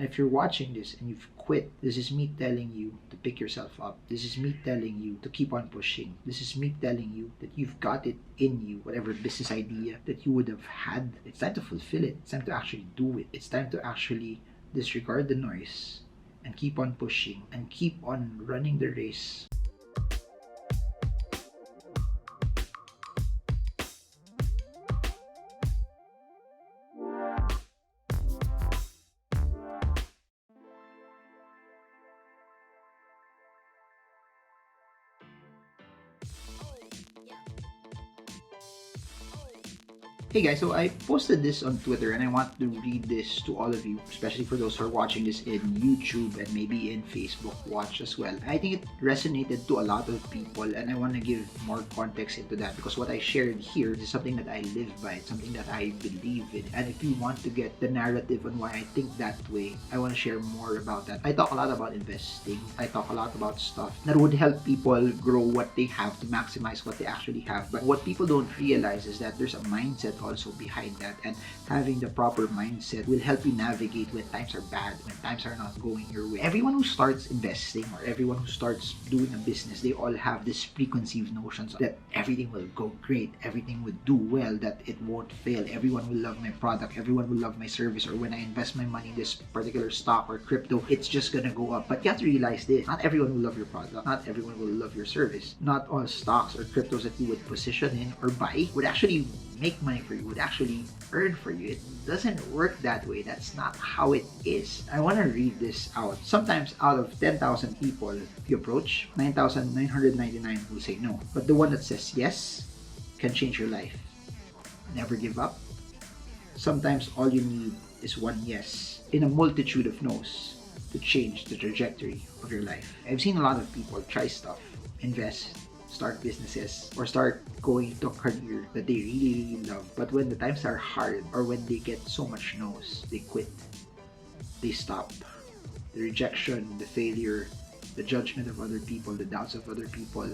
And if you're watching this and you've quit, this is me telling you to pick yourself up. This is me telling you to keep on pushing. This is me telling you that you've got it in you, whatever business idea that you would have had. It's time to fulfill it. It's time to actually do it. It's time to actually disregard the noise and keep on pushing and keep on running the race. Hey guys, so I posted this on Twitter and I want to read this to all of you, especially for those who are watching this in YouTube and maybe in Facebook Watch as well. I think it resonated to a lot of people and I want to give more context into that because what I shared here is something that I live by, it's something that I believe in. And if you want to get the narrative on why I think that way, I want to share more about that. I talk a lot about investing. I talk a lot about stuff that would help people grow what they have to maximize what they actually have. But what people don't realize is that there's a mindset also behind that, and having the proper mindset will help you navigate when times are bad, when times are not going your way. Everyone who starts investing or everyone who starts doing a business, they all have this preconceived notions that everything will go great, everything will do well, that it won't fail, everyone will love my product, everyone will love my service, or when I invest my money in this particular stock or crypto, it's just gonna go up. But you have to realize this, not everyone will love your product, not everyone will love your service. Not all stocks or cryptos that you would position in or buy would actually make money for you, would actually earn for you. It doesn't work that way. That's not how it is. I want to read this out. Sometimes out of 10,000 people you approach, 9,999 will say no. But the one that says yes can change your life. Never give up. Sometimes all you need is one yes in a multitude of no's to change the trajectory of your life. I've seen a lot of people try stuff, invest, start businesses, or start going to a career that they really love. But when the times are hard or when they get so much no's, they quit. They stop. The rejection, the failure, the judgment of other people, the doubts of other people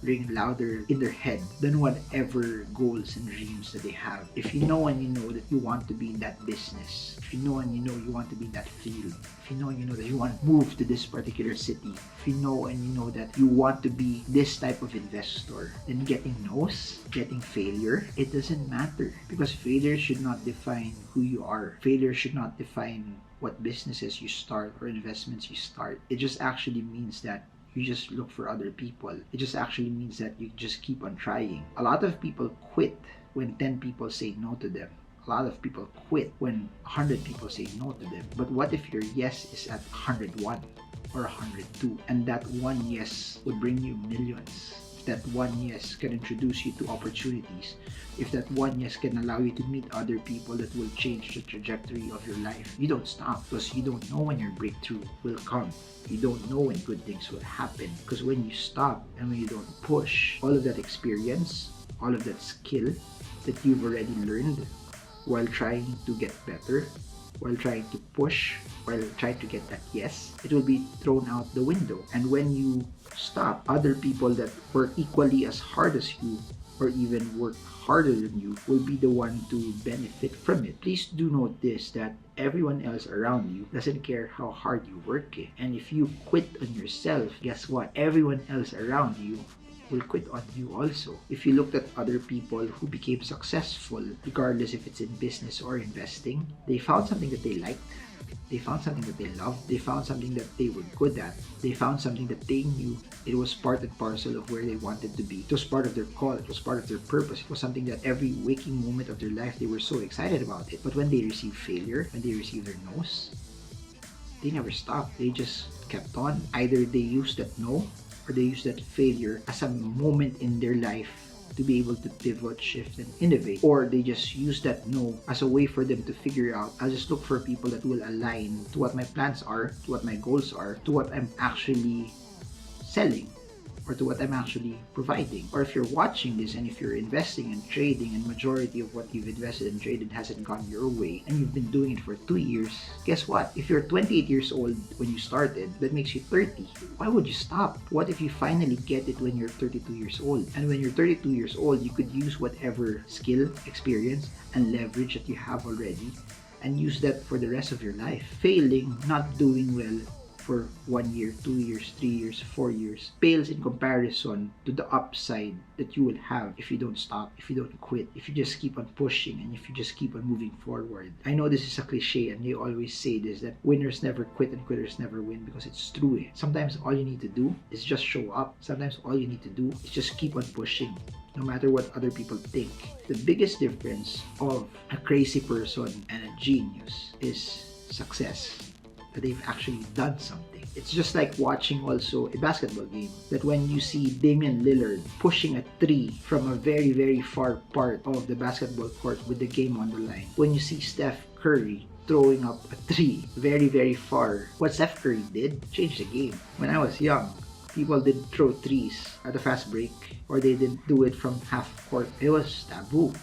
ring louder in their head than whatever goals and dreams that they have. If you know and you know that you want to be in that business, if you know and you know you want to be in that field, if you know and you know that you want to move to this particular city, if you know and you know that you want to be this type of investor, then getting no's, getting failure, it doesn't matter, because failure should not define who you are. Failure should not define what businesses you start or investments you start. It just actually means that you just look for other people. It just actually means that you just keep on trying. A lot of people quit when 10 people say no to them. A lot of people quit when 100 people say no to them. But what if your yes is at 101 or 102, and that one yes would bring you millions? That one yes can introduce you to opportunities, if that one yes can allow you to meet other people that will change the trajectory of your life, you don't stop, because you don't know when your breakthrough will come. You don't know when good things will happen, because when you stop and when you don't push, all of that experience, all of that skill that you've already learned while trying to get better, while trying to push, while trying to get that yes, it will be thrown out the window. And when you stop, other people that work equally as hard as you or even work harder than you will be the one to benefit from it. Please do note this, that everyone else around you doesn't care how hard you work it. And if you quit on yourself, guess what? Everyone else around you will quit on you also. If you looked at other people who became successful, regardless if it's in business or investing, they found something that they liked, they found something that they loved, they found something that they were good at, they found something that they knew it was part and parcel of where they wanted to be. It was part of their call, it was part of their purpose, it was something that every waking moment of their life they were so excited about it. But when they received failure, when they received their no's, they never stopped, they just kept on. Either they used that no, or they use that failure as a moment in their life to be able to pivot, shift, and innovate. Or they just use that no as a way for them to figure out, I'll just look for people that will align to what my plans are, to what my goals are, to what I'm actually selling, or to what I'm actually providing. Or if you're watching this and if you're investing and trading and majority of what you've invested and traded hasn't gone your way and you've been doing it for 2 years, guess what? If you're 28 years old when you started, that makes you 30. Why would you stop? What if you finally get it when you're 32 years old? And when you're 32 years old, you could use whatever skill, experience, and leverage that you have already and use that for the rest of your life. Failing, not doing well for 1 year, 2 years, 3 years, 4 years pales in comparison to the upside that you will have if you don't stop, if you don't quit, if you just keep on pushing, and if you just keep on moving forward. I know this is a cliche, and they always say this, that winners never quit and quitters never win, because it's true. Sometimes all you need to do is just show up. Sometimes all you need to do is just keep on pushing, no matter what other people think. The biggest difference of a crazy person and a genius is success. That they've actually done something. It's just like watching also a basketball game, that when you see Damian Lillard pushing a 3 from a very, very far part of the basketball court with the game on the line, when you see Steph Curry throwing up a 3 very, very far, what Steph Curry did changed the game. When I was young, people didn't throw 3s at a fast break, or they didn't do it from half court. It was taboo.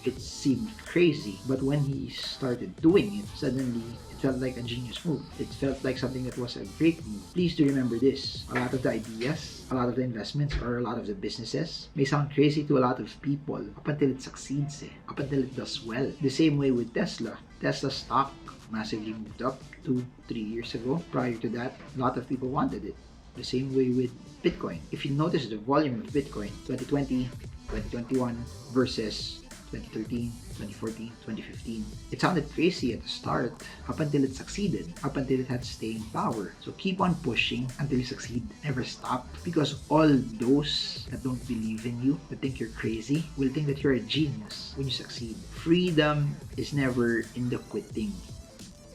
It seemed crazy, but when he started doing it, suddenly it felt like a genius move. It felt like something that was a great move. Please do remember this. A lot of the ideas, a lot of the investments, or a lot of the businesses may sound crazy to a lot of people up until it succeeds, up until it does well. The same way with Tesla. Tesla stock massively moved up 2-3 years ago. Prior to that, a lot of people wanted it. The same way with Bitcoin. If you notice the volume of Bitcoin, 2020, 2021 versus 2013, 2014, 2015. It sounded crazy at the start, up until it succeeded, up until it had staying power. So keep on pushing until you succeed. Never stop, because all those that don't believe in you, that think you're crazy, will think that you're a genius when you succeed. Freedom is never in the quitting.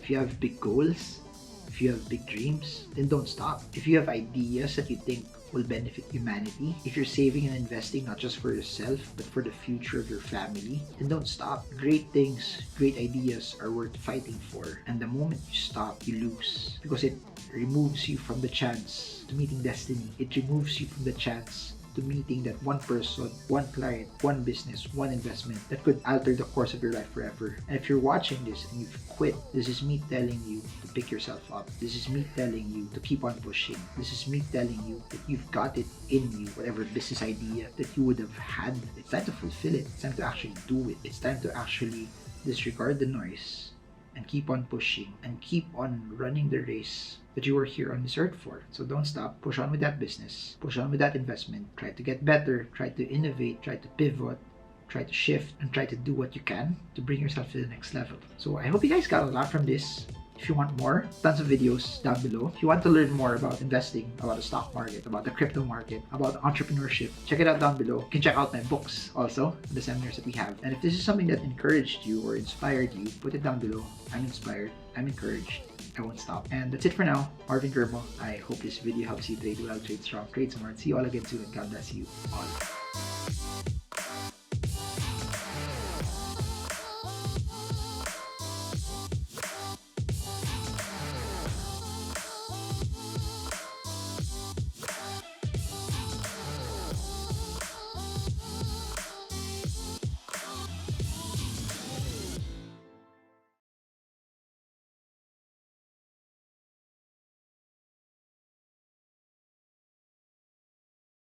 If you have big goals, if you have big dreams, then don't stop. If you have ideas that you think will benefit humanity, if you're saving and investing not just for yourself but for the future of your family, then don't stop. Great things, great ideas are worth fighting for, and the moment you stop, you lose, because it removes you from the chance to meeting destiny. It removes you from the chance to meeting that one person, one client, one business, one investment that could alter the course of your life forever. And if you're watching this and you've quit, this is me telling you to pick yourself up. This is me telling you to keep on pushing. This is me telling you that you've got it in you. Whatever business idea that you would have had, it's time to fulfill it. It's time to actually do it. It's time to actually disregard the noise and keep on pushing and keep on running the race that you were here on this earth for. So don't stop. Push on with that business. Push on with that investment. Try to get better. Try to innovate. Try to pivot. Try to shift. And try to do what you can to bring yourself to the next level. So I hope you guys got a lot from this. If you want more, tons of videos down below. If you want to learn more about investing, about the stock market, about the crypto market, about entrepreneurship, check it out down below. You can check out my books also, the seminars that we have. And if this is something that encouraged you or inspired you, put it down below. I'm inspired. I'm encouraged. I won't stop. And that's it for now. Marvingermo. I hope this video helps you trade well, trade strong, trade smart. See you all again soon, and God bless you all.